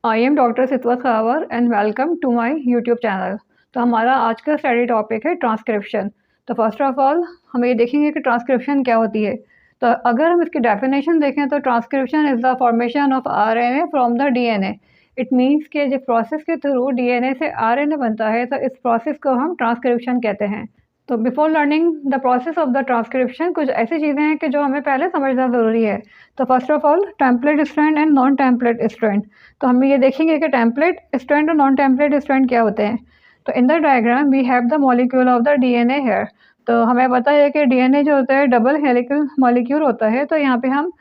I am doctor Sitwat Kharawar and welcome to my YouTube channel. तो हमारा आज का स्टडी टॉपिक है ट्रांसक्रिप्शन। तो फर्स्ट ऑफ ऑल हम ये देखेंगे कि ट्रांसक्रिप्शन क्या होती है। तो अगर हम इसकी डेफिनेशन देखें तो transcription is the formation of RNA from the DNA. It means कि जिस प्रोसेस के थ्रू डीएनए से आरएनए बनता है तो इस प्रोसेस को हम ट्रांसक्रिप्शन कहते हैं। तो before learning the process of the transcription कुछ ऐसी चीज़ें हैं कि जो हमें पहले समझना ज़रूरी है। तो first of all template strand and non template strand. तो हम ये देखेंगे कि टेम्पलेट स्ट्रैंड और नॉन टेम्पलेट स्ट्रैंड क्या होते हैं। तो in the diagram we have the molecule of the DNA here. तो हमें पता है कि डीएनए जो होता है डबल हेलिकल मॉलिक्यूल होता है। तो यहाँ पे हम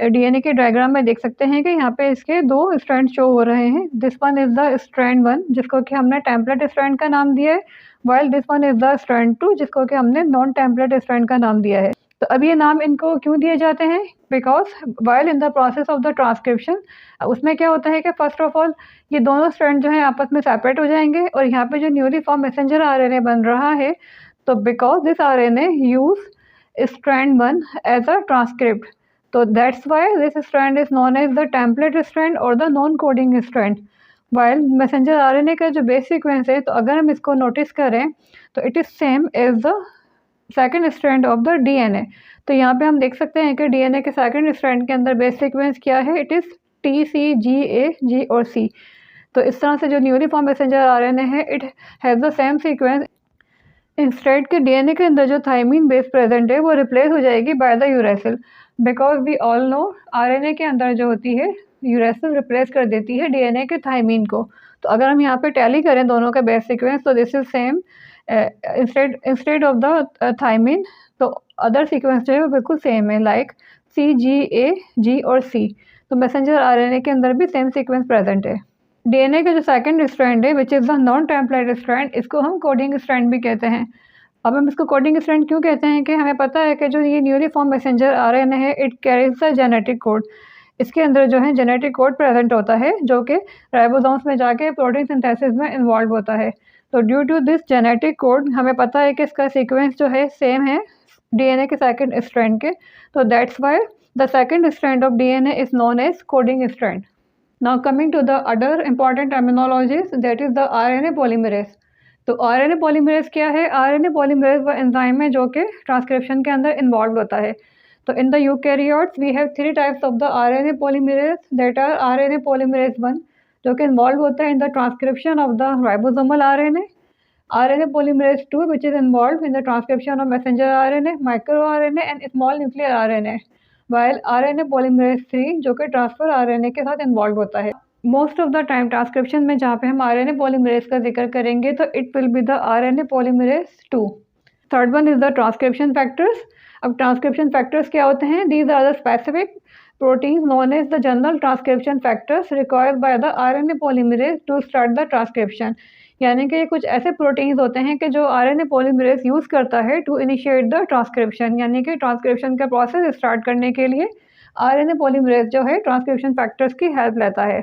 डीएनए के डायग्राम में देख सकते हैं कि यहाँ पे इसके दो स्ट्रैंड शो हो रहे हैं। This one is the strand 1 जिसको कि हमने टेम्पलेट स्ट्रैंड का नाम दिया है, while this one is the strand 2 जिसको कि हमने नॉन टेम्पलेट स्ट्रैंड का नाम दिया है। तो अब ये नाम इनको क्यों दिए जाते हैं? Because while in the process of the transcription उसमें क्या होता है कि फर्स्ट ऑफ ऑल ये दोनों स्ट्रैंड जो है आपस में सेपरेट हो जाएंगे और यहाँ पे जो न्यूली फॉर्म मैसेंजर आरएनए बन रहा है, तो because this RNA use strand 1 as a transcript, तो that's why this strand is known as the template strand और the non coding strand. While messenger RNA का जो बेस सीक्वेंस है, तो अगर हम इसको नोटिस करें तो it is same as the second strand of the DNA. तो यहाँ पे हम देख सकते हैं कि डीएनए के सेकेंड स्ट्रैंड के अंदर बेस सीक्वेंस क्या है, इट इज़ टी सी जी ए जी और सी। तो इस तरह से जो न्यूली फॉर्म मैसेंजर आरएनए है it has the same sequence. Instead के डीएनए के अंदर जो थाइमीन बेस प्रेजेंट है वो रिप्लेस हो जाएगी by the uracil, because we all know RNA के अंदर जो होती है यूरेसिल रिप्लेस कर देती है डीएनए के थाइमीन को। तो अगर हम यहाँ पे टैली करें दोनों का बेस सीक्वेंस, तो this is same instead of the thymine, तो अदर सीक्वेंस जो है वो बिल्कुल सेम है, लाइक सी जी ए जी और सी। तो मैसेंजर आरएनए के अंदर भी सेम सीक्वेंस प्रेजेंट है। डीएनए का जो सेकंड स्ट्रैंड है which is the non template strand, इसको हम कोडिंग स्ट्रैंड भी कहते हैं। अब हम इसको कोडिंग स्ट्रैंड क्यों कहते हैं कि हमें पता है कि जो ये न्यूली फॉर्म मैसेंजर आरएनए है it carries the genetic code. इसके अंदर जो है जेनेटिक कोड प्रेजेंट होता है जो कि राइबोसोम्स में जाके प्रोटीन सिंथेसिस में इन्वॉल्व होता है। तो due to this genetic code हमें पता है कि इसका सीक्वेंस जो है सेम है डीएनए के सेकंड स्ट्रैंड के। तो that's why the second strand of DNA is known as coding strand. Now coming to the other important terminologies, that is the RNA polymerase। तो RNA polymerase क्या है? RNA polymerase वह enzyme है जो कि transcription के अंदर इन्वॉल्व होता है। तो in the eukaryotes we have 3 types of the RNA polymerase, that are RNA polymerase 1 जो कि इन्वॉल्व होता है in the transcription of the ribosomal RNA, RNA polymerase 2 which is involved in the transcription of messenger RNA, microRNA and small nuclear RNA, while RNA polymerase 3 जो कि transfer RNA के साथ involve होता है। Most of the time transcription में जहाँ पे हम RNA polymerase का जिक्र करेंगे तो it will be the RNA polymerase 2। Third one is the transcription factors. अब ट्रांसक्रिप्शन फैक्टर्स क्या होते हैं? These are the specific proteins known as the general transcription factors required by the RNA polymerase to start the transcription. यानी कि कुछ ऐसे proteins होते हैं कि जो RNA polymerase यूज़ करता है टू इनिशिएट द ट्रांसक्रिप्शन, यानी कि ट्रांसक्रिप्शन का प्रोसेस स्टार्ट करने के लिए RNA polymerase जो है ट्रांसक्रिप्शन फैक्टर्स की हेल्प लेता है।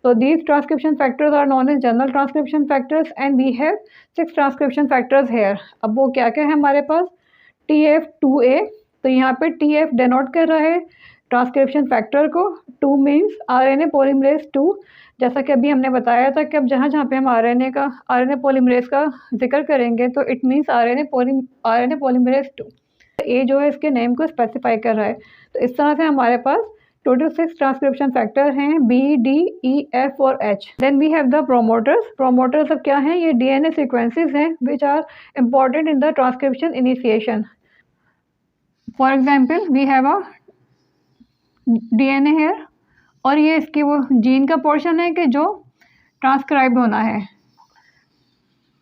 तो these transcription factors are known as general transcription factors and we have 6 transcription factors here। अब वो क्या क्या है हमारे पास? TF2A, तो यहाँ पे TF डेनोट कर रहा है ट्रांसक्रिप्शन फैक्टर को, 2 मीन्स RNA polymerase 2। जैसा कि अभी हमने बताया था कि अब जहाँ जहाँ पे हम RNA polymerase का जिक्र करेंगे तो इट मीन्स RNA polymerase 2। ए जो है इसके नेम को स्पेसिफाई कर रहा है। तो इस तरह से हमारे पास टोटल 6 ट्रांसक्रिप्शन फैक्टर हैं, B, D, E, F और H। Then we have the promoters. Promoters अब क्या हैं? ये DNA सीक्वेंसेस हैं which are important in the transcription initiation. For example we have a DNA here और ये इसकी वो जीन का पोर्शन है कि जो ट्रांसक्राइब होना है।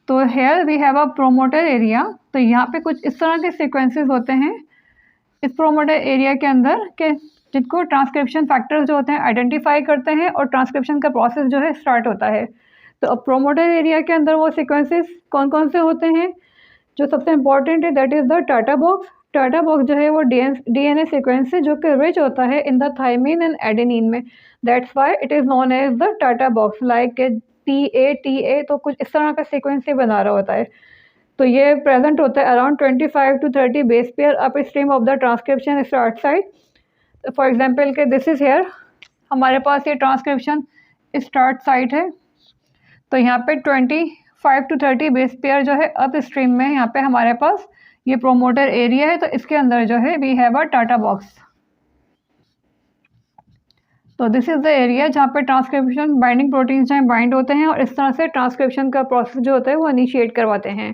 तो here we have a promoter area. तो यहाँ पे कुछ इस तरह के सीक्वेंसेस होते हैं इस प्रोमोटर एरिया के अंदर के जिनको ट्रांसक्रिप्शन फैक्टर्स जो होते हैं आइडेंटिफाई करते हैं और ट्रांसक्रिप्शन का प्रोसेस जो है स्टार्ट होता है। तो अब प्रोमोटर एरिया के अंदर वो सीक्वेंसेस कौन कौन से होते हैं? जो सबसे इम्पॉर्टेंट है that is the TATA box. TATA box जो है वो DNA सीक्वेंस है जो कि रिच होता है in the thymine and adenine में। That's why it is known as the TATA box, like TA, तो कुछ इस तरह का सीक्वेंस ही बना रहा होता है। तो ये प्रेजेंट होता है around 25 to 30 base pair up stream of the transcription start site. For example के दिस इज़ हेयर, हमारे पास ये ट्रांसक्रिप्शन स्टार्ट साइट है। तो यहाँ पे 25 to 30 बेस पेयर जो है अप स्ट्रीम में यहाँ पे हमारे पास ये प्रोमोटर एरिया है। तो इसके अंदर जो है we have a TATA box. तो दिस इज़ द एरिया जहाँ पे ट्रांसक्रिप्शन बाइंडिंग प्रोटीन्स जहाँ बाइंड होते हैं और इस तरह से ट्रांसक्रिप्शन का प्रोसेस जो होता है वो इनिशिएट करवाते हैं।